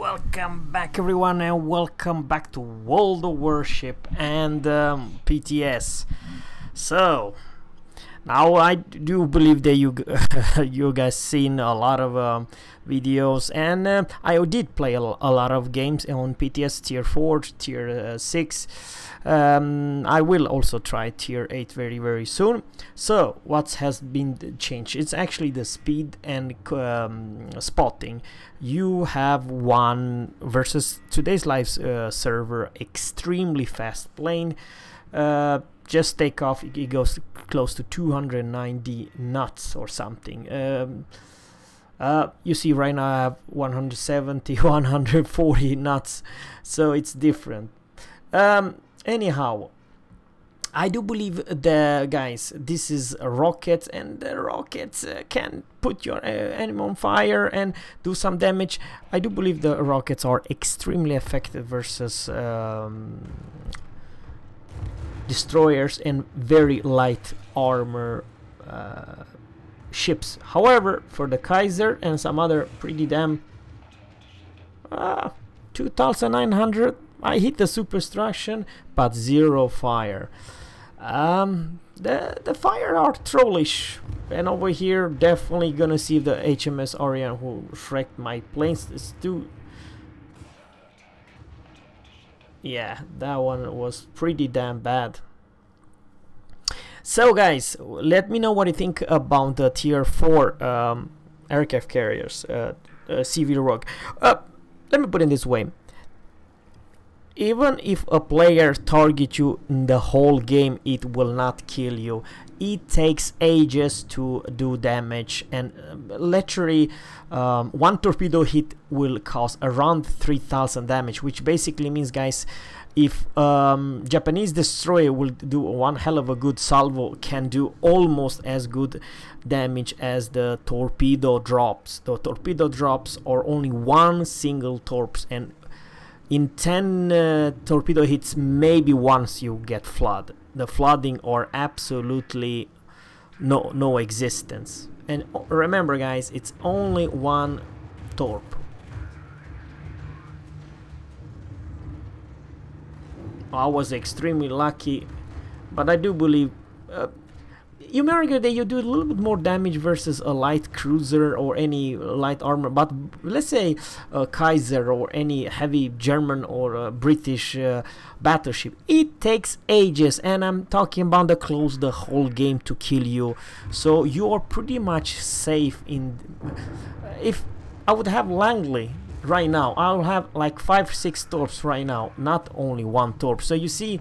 Welcome back everyone, and welcome back to World of Warship and PTS. So now I do believe that you guys seen a lot of videos, and I did play a lot of games on PTS tier 4, tier 6. I will also try tier 8 very soon. So what has been changed? It's actually the speed and spotting. You have one versus today's live server, extremely fast plane. Just take off, it goes close to 290 knots or something. You see right now I have 170, 140 knots, so it's different. Anyhow, I do believe the guys, this is a rocket, and the rockets can put your enemy on fire and do some damage. I do believe the rockets are extremely effective versus destroyers and very light armor ships. However, for the Kaiser and some other pretty damn 2900, I hit the superstruction but zero fire. The fire are trollish, and over here definitely gonna see the HMS Orion who wrecked my planes. It's too, yeah, that one was pretty damn bad. So guys, let me know what you think about the tier 4 aircraft carriers, CV REWORK. Let me put it this way. Even if a player targets you in the whole game, it will not kill you. It takes ages to do damage, and literally one torpedo hit will cause around 3000 damage, which basically means, guys, if Japanese destroyer will do one hell of a good salvo, can do almost as good damage as the torpedo drops. The torpedo drops are only one single torps, and in 10 torpedo hits, maybe once you get flood. The flooding are absolutely no existence. And remember guys, it's only one torp. I was extremely lucky, but I do believe you may argue that you do a little bit more damage versus a light cruiser or any light armor, but let's say a Kaiser or any heavy German or British battleship, it takes ages, and I'm talking about the close the whole game to kill you. So you are pretty much safe in. If I would have Langley right now, I'll have like 5-6 torps right now, not only one torp. So you see,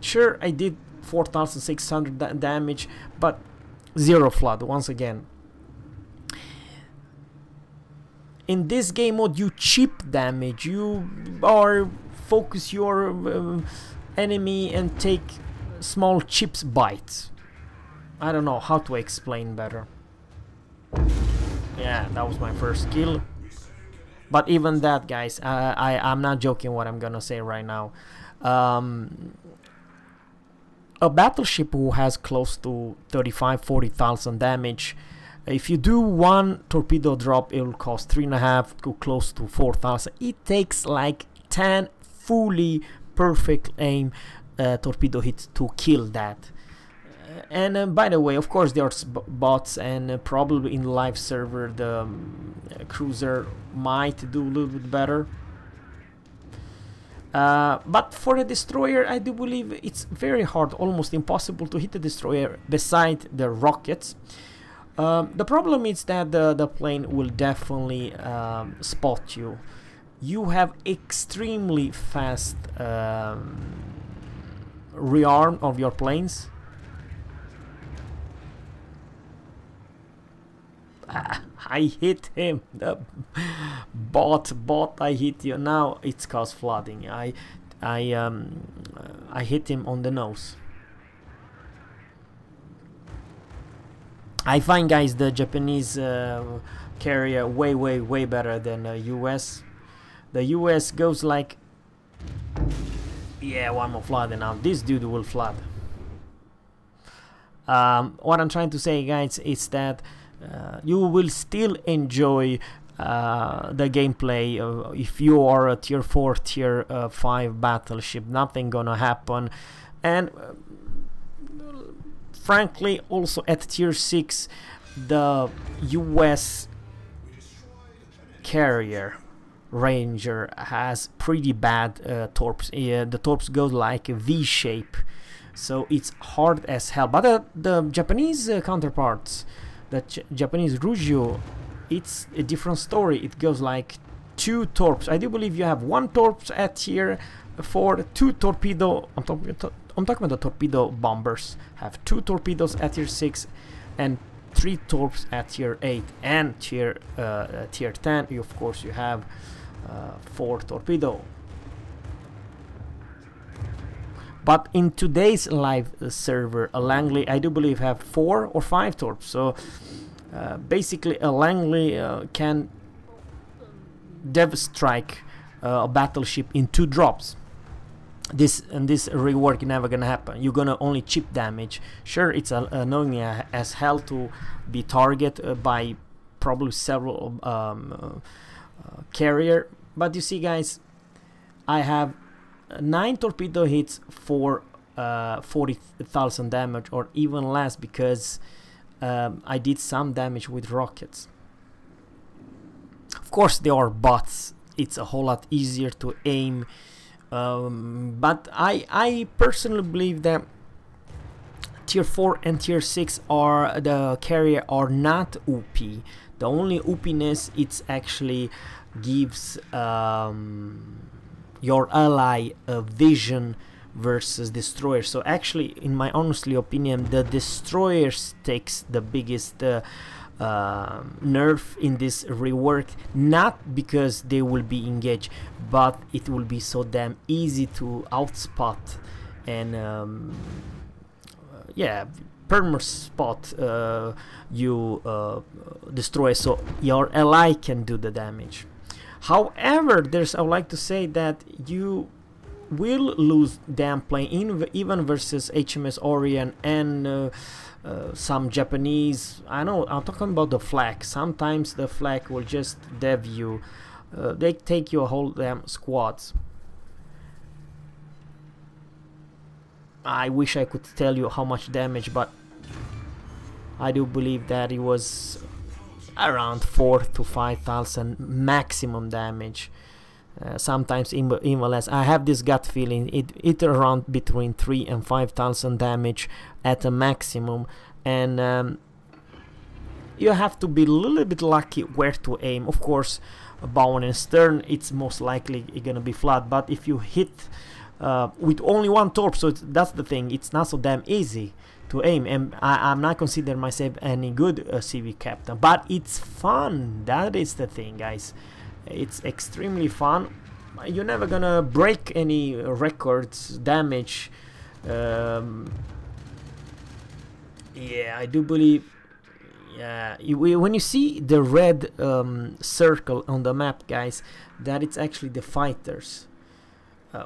sure, I did 4600 damage, but zero flood once again. In this game mode, you chip damage, you are focus your enemy and take small chips bites. I don't know how to explain better. Yeah, that was my first kill. But even that, guys, I'm not joking what I'm gonna say right now. A battleship who has close to 35-40,000 damage, if you do one torpedo drop, it will cost 3.5 to close to 4,000. It takes like 10 fully perfect aim torpedo hits to kill that. And by the way, of course there's bots, and probably in live server the cruiser might do a little bit better. But for the destroyer, I do believe it's very hard, almost impossible to hit the destroyer beside the rockets. The problem is that the plane will definitely spot you. You have extremely fast rearm of your planes. I hit him. The bot, I hit you. Now it's caused flooding. I hit him on the nose. I find, guys, the Japanese carrier way better than the US. The US goes like, yeah, one more flood, and now this dude will flood. What I'm trying to say, guys, is that you will still enjoy the gameplay. If you are a tier 4, tier 5 battleship, nothing gonna happen. And frankly, also at tier 6, the US carrier Ranger has pretty bad torps. The torps go like a V shape, so it's hard as hell. But the Japanese counterparts, the Japanese REWORK, it's a different story. It goes like 2 torps. I do believe you have 1 torps at tier 4, 2 torpedo. I'm talking about the torpedo bombers. Have 2 torpedoes at tier 6 and 3 torps at tier 8, and tier 10. Of course, you have 4 torpedo. But in today's live server, a Langley, I do believe, have 4 or 5 torps. So basically, a Langley can dev strike a battleship in 2 drops. This rework never gonna happen. You're gonna only chip damage. Sure, it's annoying as hell to be targeted by probably several carrier, but you see, guys, I have 9 torpedo hits for 40,000 damage, or even less, because I did some damage with rockets. Of course, they are bots. It's a whole lot easier to aim. But I personally believe that tier 4 and tier 6 are the carrier are not OP. The only OPness it's actually gives your ally a vision versus destroyer. So actually, in my honestly opinion, the destroyers takes the biggest nerf in this rework, not because they will be engaged, but it will be so damn easy to outspot and yeah, perma spot you destroy, so your ally can do the damage. However, I would like to say that you will lose damn plane even versus HMS Orion and some Japanese. I know I'm talking about the flag. Sometimes the flag will just dev you. They take you a whole damn squads. I wish I could tell you how much damage, but I do believe that it was around 4,000 to 5,000 maximum damage. Sometimes even less. I have this gut feeling it around between 3,000 and 5,000 damage at a maximum, and you have to be a little bit lucky where to aim. Of course, bow and stern, it's most likely gonna be flat, but if you hit with only 1 torp, so that's the thing, it's not so damn easy to aim. And I'm not considering myself any good CV captain, but it's fun. That is the thing, guys. It's extremely fun. You're never gonna break any records, damage. Yeah, I do believe. Yeah, when you see the red circle on the map, guys, that it's actually the fighters.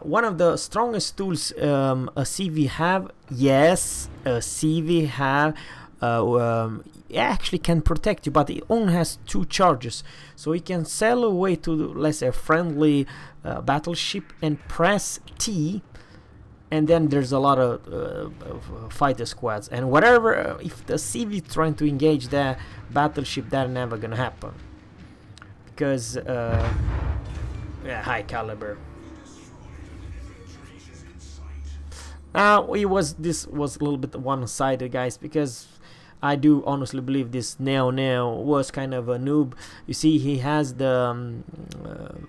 One of the strongest tools a CV have. Yes, a CV have. It actually can protect you, but it only has 2 charges, so it can sail away to, let's say, a friendly battleship and press T, and then there's a lot of fighter squads, and whatever, if the CV trying to engage their battleship, that's never gonna happen, because yeah, high caliber. Now this was a little bit one-sided, guys, because I do honestly believe this Neo was kind of a noob. You see, he has the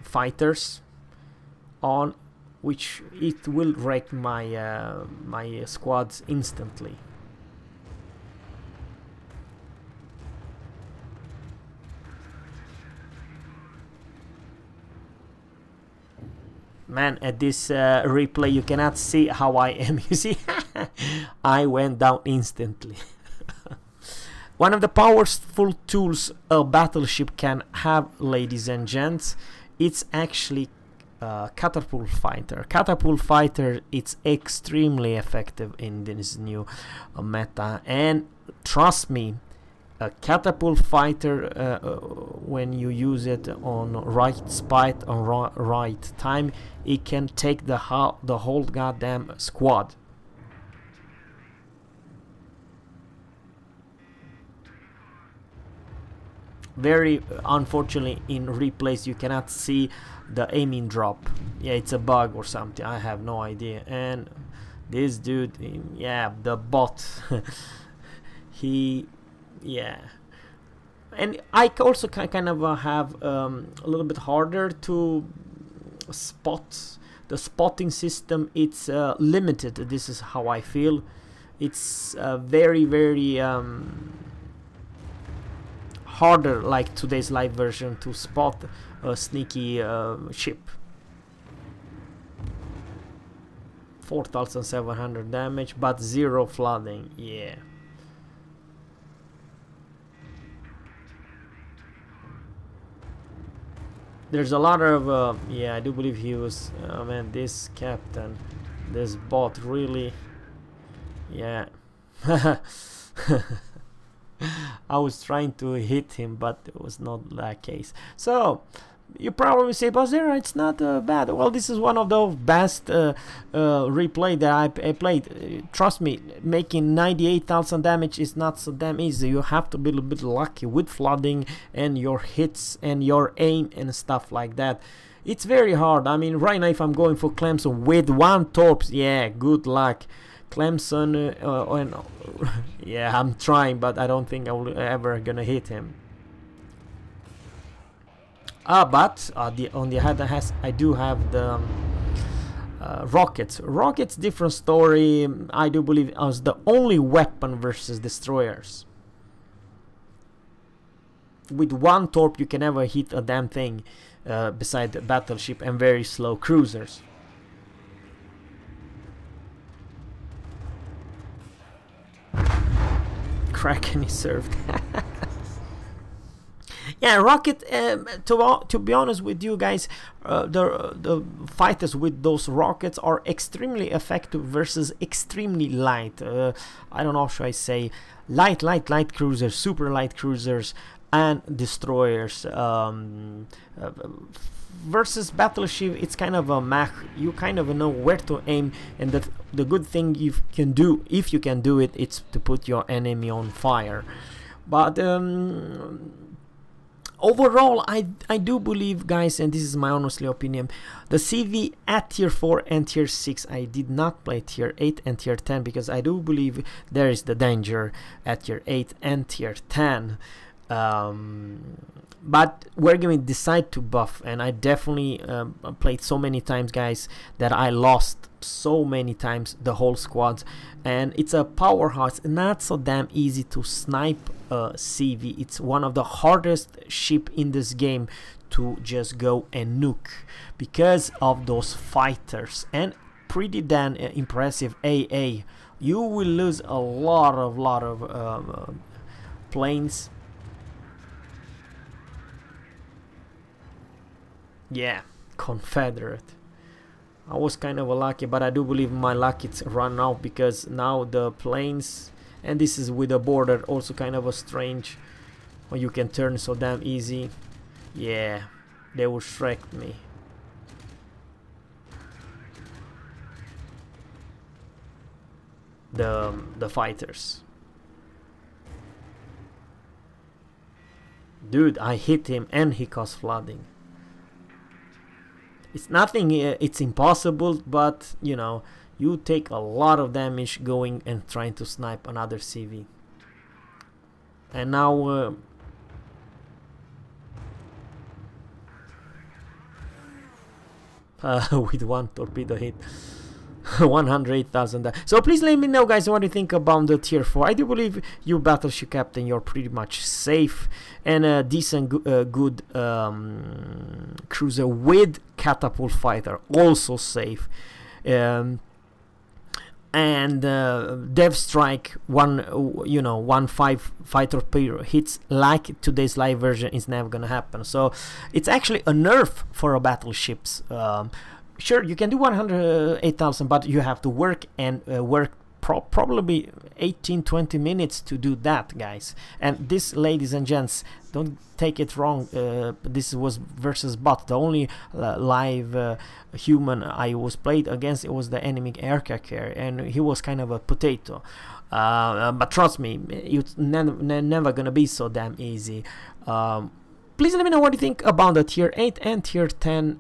fighters on, which it will wreck my my squads instantly. Man, at this replay you cannot see how I am. You see, I went down instantly. One of the powerful tools a battleship can have, ladies and gents, it's actually catapult fighter. Catapult fighter, it's extremely effective in this new meta, and trust me, A catapult fighter, when you use it on right spot on right time, it can take the whole goddamn squad. Very unfortunately, in replays you cannot see the aiming drop. Yeah, it's a bug or something, I have no idea. And this dude, yeah, the bot he, yeah. And I also kind of have a little bit harder to spot. The spotting system, it's limited. This is how I feel. It's very harder, like today's live version, to spot a sneaky ship. 4,700 damage, but 0 flooding. Yeah. There's a lot of yeah, I do believe he was man, this captain, this bot really, yeah. I was trying to hit him, but it was not that case. So you probably say, but Zerra, it's not bad. Well, this is one of the best replay that I played. Trust me, making 98,000 damage is not so damn easy. You have to be a little bit lucky with flooding and your hits and your aim and stuff like that. It's very hard. I mean, right now if I'm going for Clemson with 1 torps, yeah, good luck. Clemson, yeah, I'm trying, but I don't think I will ever gonna hit him. But on the other hand, I do have the rockets. Rockets, different story. I do believe as the only weapon versus destroyers. With 1 torp, you can never hit a damn thing beside the battleship and very slow cruisers. Kraken is served. Yeah, rocket. To be honest with you guys, the fighters with those rockets are extremely effective versus extremely light. I don't know how should I say, light cruisers, super light cruisers, and destroyers. Versus battleship, it's kind of a mech. You kind of know where to aim, and the good thing you can do, if you can do it, it's to put your enemy on fire. But overall, I do believe, guys, and this is my honestly opinion, the CV at tier 4 and tier 6, I did not play tier 8 and tier 10 because I do believe there is the danger at tier 8 and tier 10. But we're going to decide to buff, and I definitely played so many times, guys, that I lost so many times the whole squad, and it's a powerhouse, not so damn easy to snipe CV. It's one of the hardest ship in this game to just go and nuke because of those fighters, and pretty damn impressive AA. You will lose a lot of planes. Yeah, Confederate. I was kind of lucky, but I do believe my luck it's run out because now the planes, and this is with the border, also kind of a strange, or you can turn so damn easy. Yeah, they will shrek me. The fighters. Dude, I hit him and he caused flooding. It's nothing, it's impossible, but you know, you take a lot of damage going and trying to snipe another CV. And now with 1 torpedo hit, 108,000. So please let me know, guys, what you think about the tier 4. I do believe you battleship captain, you're pretty much safe, and a decent good cruiser with catapult fighter, also safe. And dev strike, one 5 fighter per hits like today's live version is never gonna happen. So it's actually a nerf for a battleships. Sure, you can do 108,000, but you have to work and work probably 18-20 minutes to do that, guys. And this, ladies and gents, don't take it wrong, this was versus bot. The only live human I was played against, it was the enemy aircraft carrier, and he was kind of a potato. But trust me, it's never gonna be so damn easy. Please let me know what you think about the tier 8 and tier 10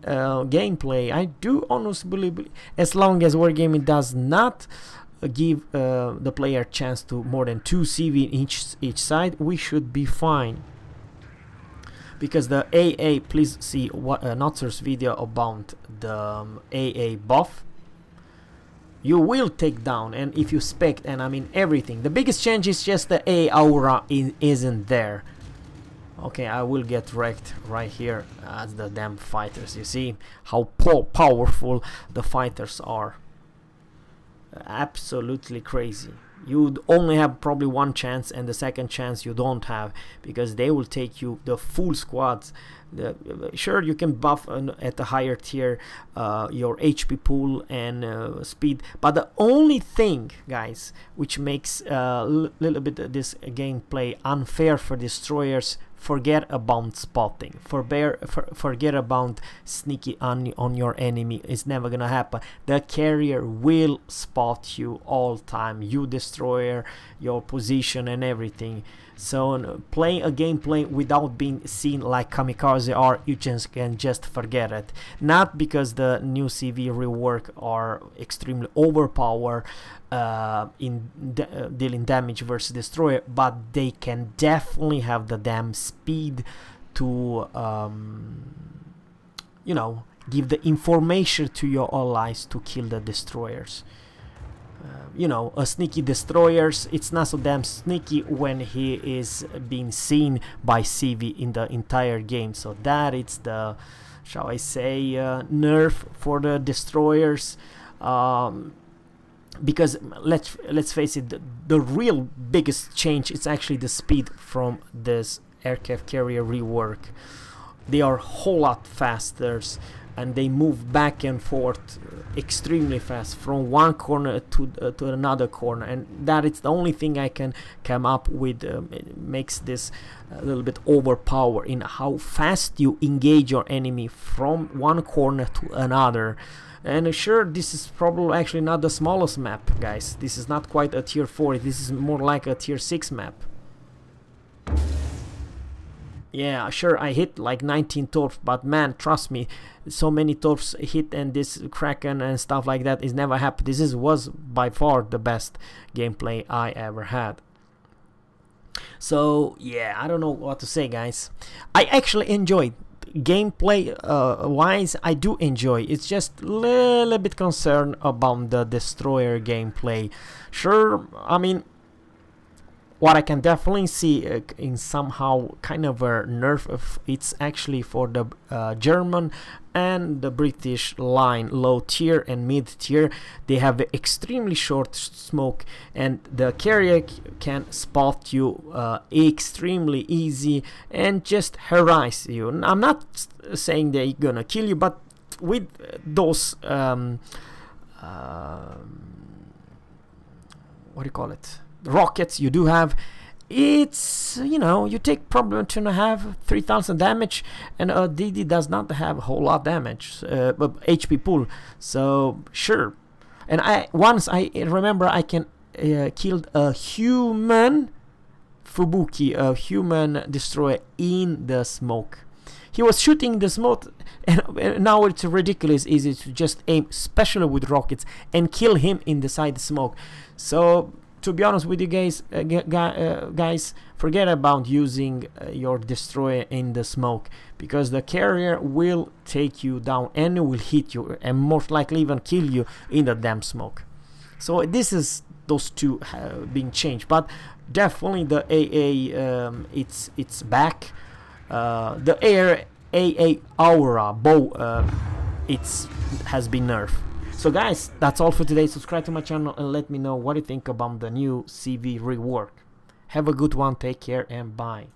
gameplay. I do honestly believe, as long as Wargaming does not give the player a chance to more than 2 CV in each side, we should be fine. Because the AA, please see what Notzer's video about the AA buff. You will take down, and if you spec, and I mean everything. The biggest change is just the A aura isn't there. Okay, I will get wrecked right here as the damn fighters. You see how powerful the fighters are. Absolutely crazy. You only have probably one chance, and the second chance you don't have, because they will take you the full squads. Sure, you can buff at the higher tier your HP pool and speed, but the only thing, guys, which makes a little bit this gameplay unfair for destroyers, forget about spotting, forget about sneaky on your enemy. It's never gonna happen. The carrier will spot you all time, you destroyer, your position and everything. So playing a gameplay without being seen like kamikaze are, you can just forget it. Not because the new CV rework are extremely overpowered in dealing damage versus destroyer, but they can definitely have the damn speed to you know, give the information to your allies to kill the destroyers. You know, a sneaky destroyers, it's not so damn sneaky when he is being seen by CV in the entire game. So that it's the, shall I say, nerf for the destroyers. Because let's face it, the real biggest change is actually the speed from this aircraft carrier rework. They are a whole lot faster, and they move back and forth extremely fast from one corner to another corner, and that is the only thing I can come up with. It makes this a little bit overpowered in how fast you engage your enemy from one corner to another. And sure, this is probably actually not the smallest map, guys. This is not quite a tier 4, this is more like a tier 6 map. Yeah, sure, I hit like 19 torps, but man, trust me, so many torps hit and this Kraken and stuff like that is never happened. This was by far the best gameplay I ever had. So yeah, I don't know what to say, guys. I actually enjoyed gameplay wise. I do enjoy. It's just a little bit concerned about the destroyer gameplay. Sure, I mean, what I can definitely see in somehow kind of a nerf of it's actually for the German and the British line, low tier and mid tier. They have extremely short smoke, and the carrier can spot you extremely easy and just harass you. I'm not saying they're gonna kill you, but with those what do you call it, rockets you do have, it's, you know, you take probably 2.5 3,000 damage, and DD does not have a whole lot of damage, but HP pool. So sure, and once I remember I can killed a human Fubuki, a human destroyer in the smoke. He was shooting the smoke, and now it's ridiculous easy to just aim, especially with rockets, and kill him in the side smoke. So to be honest with you guys, forget about using your destroyer in the smoke, because the carrier will take you down and will hit you and most likely even kill you in the damn smoke. So this is those two being changed, but definitely the AA it's back. The air AA aura bow has been nerfed. So guys, that's all for today. Subscribe to my channel and let me know what you think about the new CV rework. Have a good one, take care, and bye.